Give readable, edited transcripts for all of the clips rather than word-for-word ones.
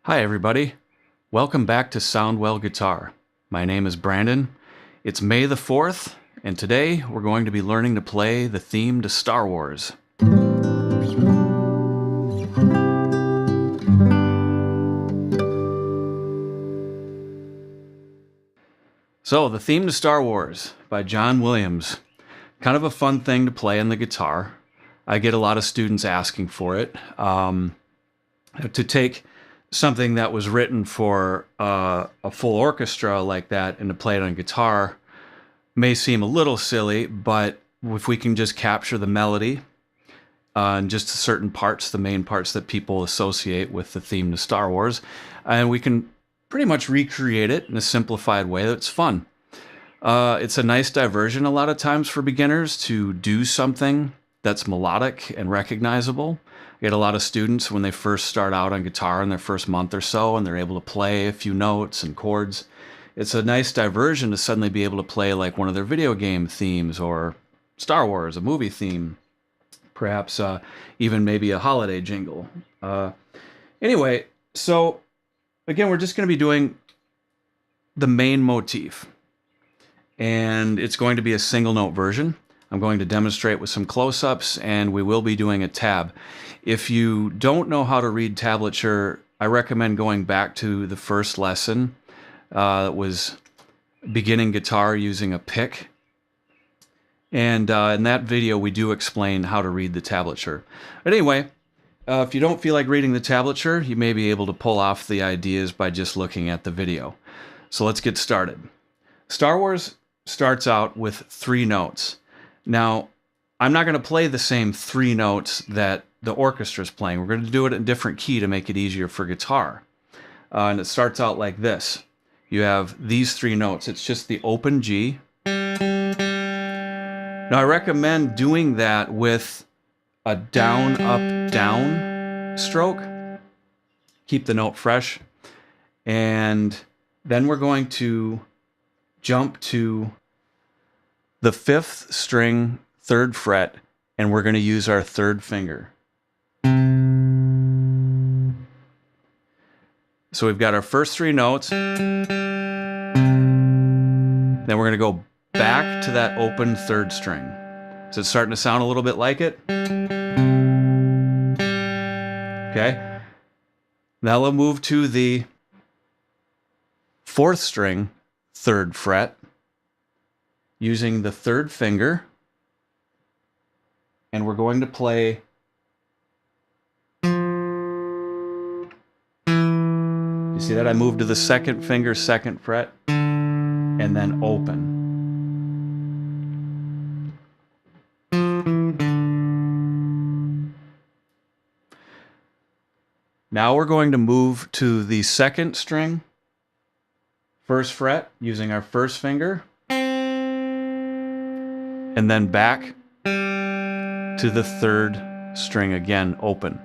Hi everybody, welcome back to SoundWell Guitar. My name is Brandon. It's May the 4th, and today we're going to be learning to play the theme to Star Wars. So, the theme to Star Wars by John Williams. Kind of a fun thing to play on the guitar. I get a lot of students asking for it. To take something that was written for a full orchestra like that and to play it on guitar may seem a little silly, but if we can just capture the melody and just certain parts, the main parts that people associate with the theme to Star Wars, and we can pretty much recreate it in a simplified way that's fun. It's a nice diversion a lot of times for beginners to do something that's melodic and recognizable. I get a lot of students when they first start out on guitar in their first month or so, and they're able to play a few notes and chords. It's a nice diversion to suddenly be able to play like one of their video game themes or Star Wars, a movie theme, perhaps even maybe a holiday jingle. Anyway, so again, we're just going to be doing the main motif, and it's going to be a single note version. I'm going to demonstrate with some close-ups, and we will be doing a tab. If you don't know how to read tablature, I recommend going back to the first lesson. It was beginning guitar using a pick. And in that video, we do explain how to read the tablature. But anyway, if you don't feel like reading the tablature, you may be able to pull off the ideas by just looking at the video. So let's get started. Star Wars starts out with 3 notes. Now, I'm not going to play the same 3 notes that the orchestra is playing. We're going to do it in a different key to make it easier for guitar. And it starts out like this. You have these 3 notes. It's just the open G. Now, I recommend doing that with a down, up, down stroke. Keep the note fresh. And then we're going to jump to the 5th string, 3rd fret, and we're going to use our 3rd finger. So we've got our first 3 notes. Then we're going to go back to that open 3rd string. So it's starting to sound a little bit like it. Okay. Now we'll move to the 4th string, 3rd fret, using the 3rd finger, and we're going to play you see that? I moved to the 2nd finger, 2nd fret, and then open. Now we're going to move to the 2nd string, 1st fret, using our 1st finger, and then back to the 3rd string again, open.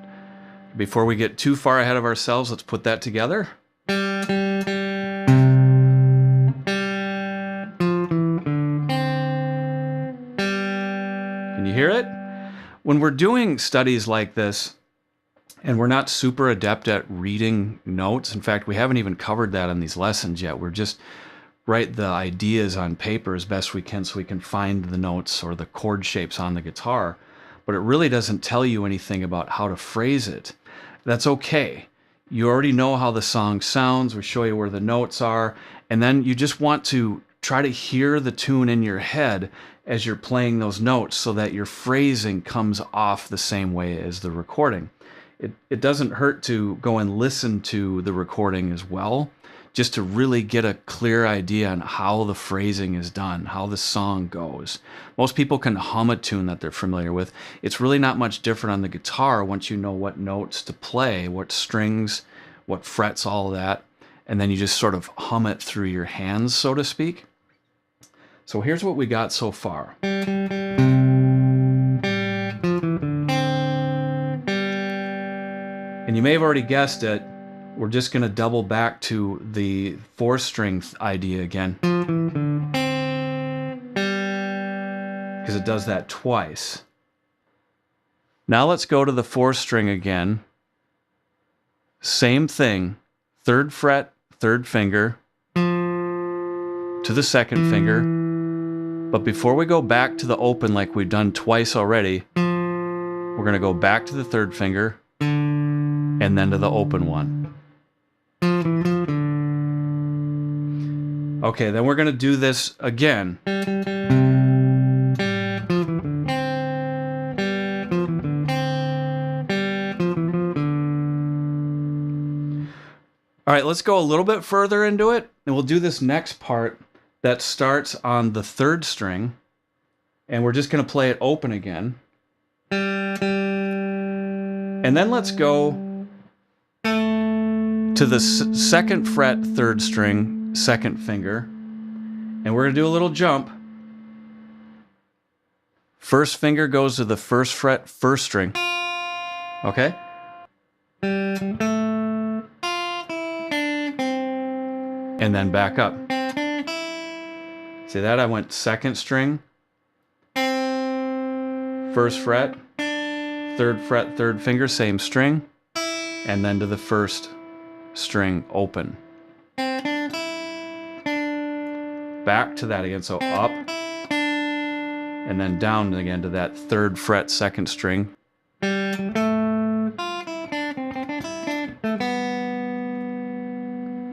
Before we get too far ahead of ourselves, let's put that together. Can you hear it? When we're doing studies like this, and we're not super adept at reading notes, in fact, we haven't even covered that in these lessons yet. We're just write the ideas on paper as best we can so we can find the notes or the chord shapes on the guitar, but it really doesn't tell you anything about how to phrase it. That's okay. You already know how the song sounds. We show you where the notes are, and then you just want to try to hear the tune in your head as you're playing those notes so that your phrasing comes off the same way as the recording. It doesn't hurt to go and listen to the recording as well, just to really get a clear idea on how the phrasing is done, how the song goes. Most people can hum a tune that they're familiar with. It's really not much different on the guitar once you know what notes to play, what strings, what frets, all of that, and then you just sort of hum it through your hands, so to speak. So here's what we got so far. And you may have already guessed it, we're just going to double back to the 4th string idea again, because it does that twice. Now let's go to the 4th string again. Same thing, 3rd fret, 3rd finger, to the 2nd finger. But before we go back to the open like we've done twice already, we're going to go back to the 3rd finger and then to the open one. Okay, then we're going to do this again. All right, let's go a little bit further into it, and we'll do this next part that starts on the 3rd string, and we're just going to play it open again. And then let's go to the 2nd fret, 3rd string, 2nd finger, and we're going to do a little jump. 1st finger goes to the 1st fret, 1st string. Okay? And then back up. See that? I went 2nd string, 1st fret, 3rd fret, 3rd finger, same string, and then to the 1st string open. Back to that again, so up, and then down again to that 3rd fret, 2nd string.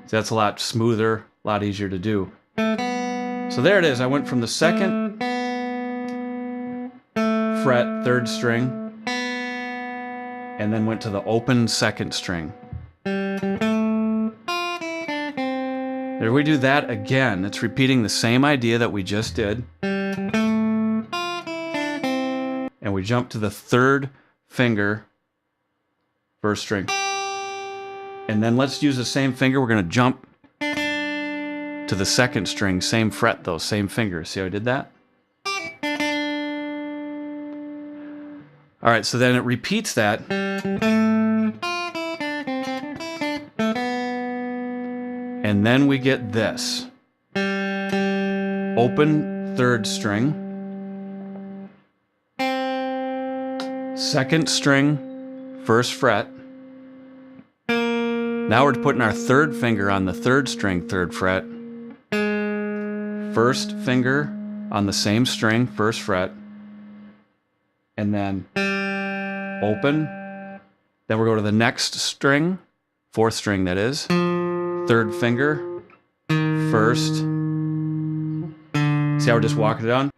That's a lot smoother, a lot easier to do. So there it is. I went from the 2nd fret, 3rd string, and then went to the open 2nd string. There we do that again. It's repeating the same idea that we just did. And we jump to the 3rd finger, 1st string. And then let's use the same finger. We're going to jump to the 2nd string, same fret though, same finger. See how I did that? All right, so then it repeats that. And then we get this. Open 3rd string, 2nd string, 1st fret. Now we're putting our 3rd finger on the 3rd string, 3rd fret. 1st finger on the same string, 1st fret. And then open. Then we'll go to the next string, 4th string that is. 3rd finger, 1st. See how we're just walking it on?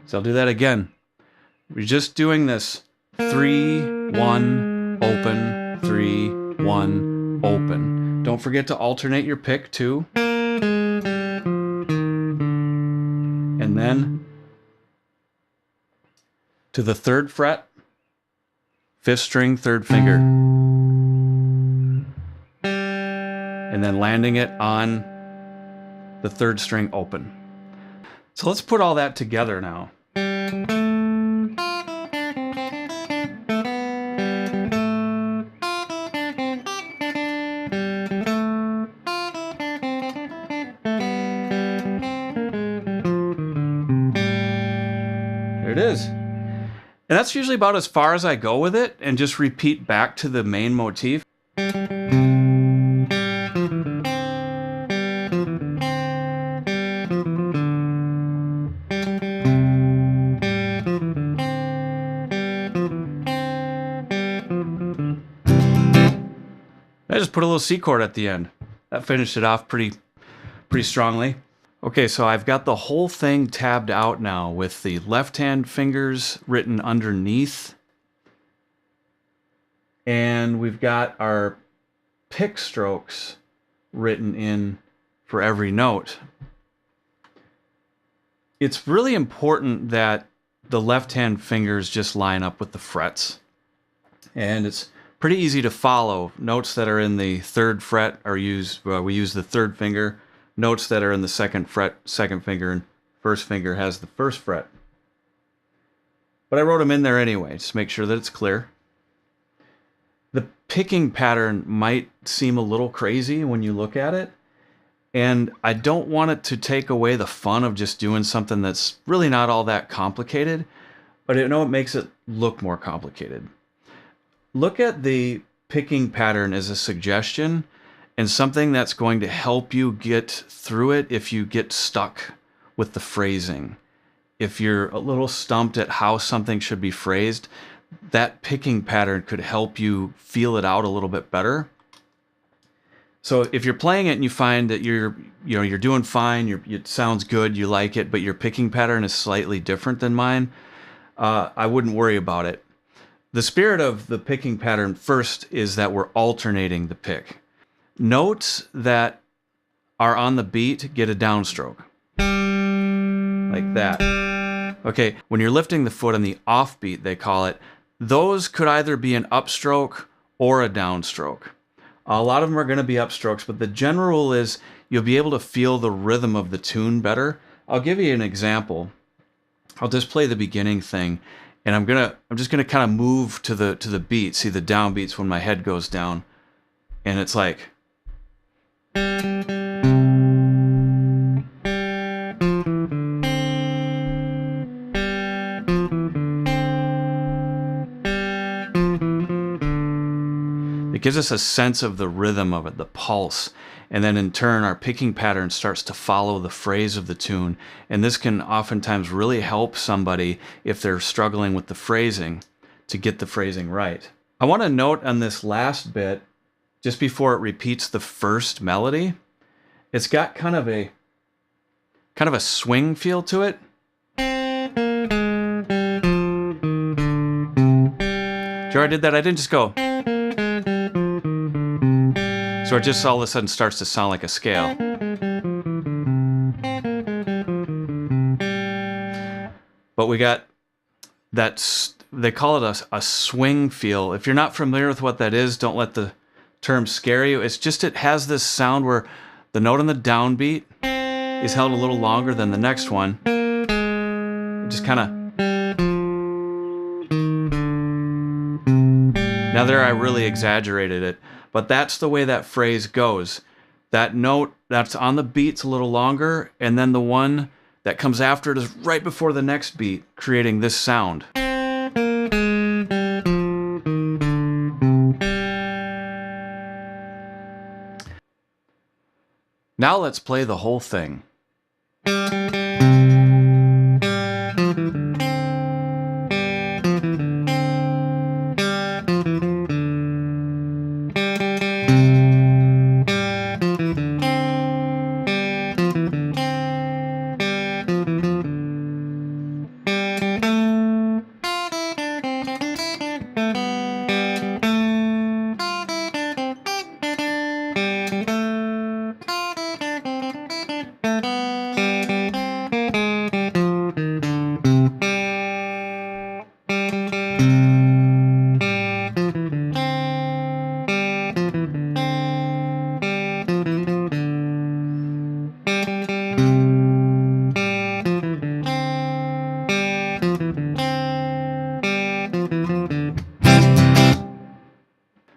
So I'll do that again. We're just doing this. 3, 1, open, 3, 1, open. Don't forget to alternate your pick too. And then to the 3rd fret, 5th string, 3rd finger. And then landing it on the 3rd string open. So let's put all that together now. There it is. And that's usually about as far as I go with it, and just repeat back to the main motif. I just put a little C chord at the end. That finished it off pretty strongly. Okay, so I've got the whole thing tabbed out now with the left-hand fingers written underneath. And we've got our pick strokes written in for every note. It's really important that the left-hand fingers just line up with the frets. And it's pretty easy to follow. Notes that are in the 3rd fret are used, we use the 3rd finger. Notes that are in the 2nd fret, 2nd finger, and 1st finger has the 1st fret. But I wrote them in there anyway, just to make sure that it's clear. The picking pattern might seem a little crazy when you look at it, and I don't want it to take away the fun of just doing something that's really not all that complicated, but I know it makes it look more complicated. look at the picking pattern as a suggestion and something that's going to help you get through it if you get stuck with the phrasing. If you're a little stumped at how something should be phrased, that picking pattern could help you feel it out a little bit better. So if you're playing it and you find that you're doing fine, it sounds good, you like it, but your picking pattern is slightly different than mine, I wouldn't worry about it. The spirit of the picking pattern first is that we're alternating the pick. Notes that are on the beat get a downstroke, like that. Okay, when you're lifting the foot on the offbeat, they call it, those could either be an upstroke or a downstroke. A lot of them are going to be upstrokes, but the general rule is you'll be able to feel the rhythm of the tune better. I'll give you an example. I'll just play the beginning thing, and I'm just gonna kind of move to the beat. See the downbeats when my head goes down, and it's like. It gives us a sense of the rhythm of it, the pulse, and then in turn our picking pattern starts to follow the phrase of the tune, and this can oftentimes really help somebody if they're struggling with the phrasing to get the phrasing right. I want to note on this last bit, just before it repeats the first melody, it's got kind of a swing feel to it. Sure, I did that. I didn't just go. So it just all of a sudden starts to sound like a scale. But we got that, they call it a swing feel. If you're not familiar with what that is, don't let the term scare you. It's just, it has this sound where the note on the downbeat is held a little longer than the next one. It just kind of. Now there I really exaggerated it. But that's the way that phrase goes. That note that's on the beat's a little longer, and then the one that comes after it is right before the next beat, creating this sound. Now let's play the whole thing.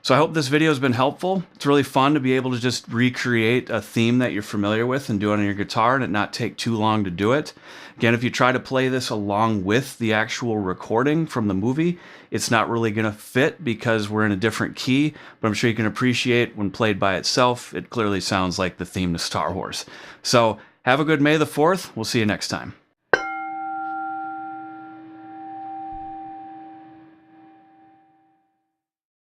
So I hope this video has been helpful. It's really fun to be able to just recreate a theme that you're familiar with and do it on your guitar and it not take too long to do it. Again, if you try to play this along with the actual recording from the movie, it's not really going to fit because we're in a different key, but I'm sure you can appreciate when played by itself, it clearly sounds like the theme to Star Wars. So have a good May the 4th. We'll see you next time.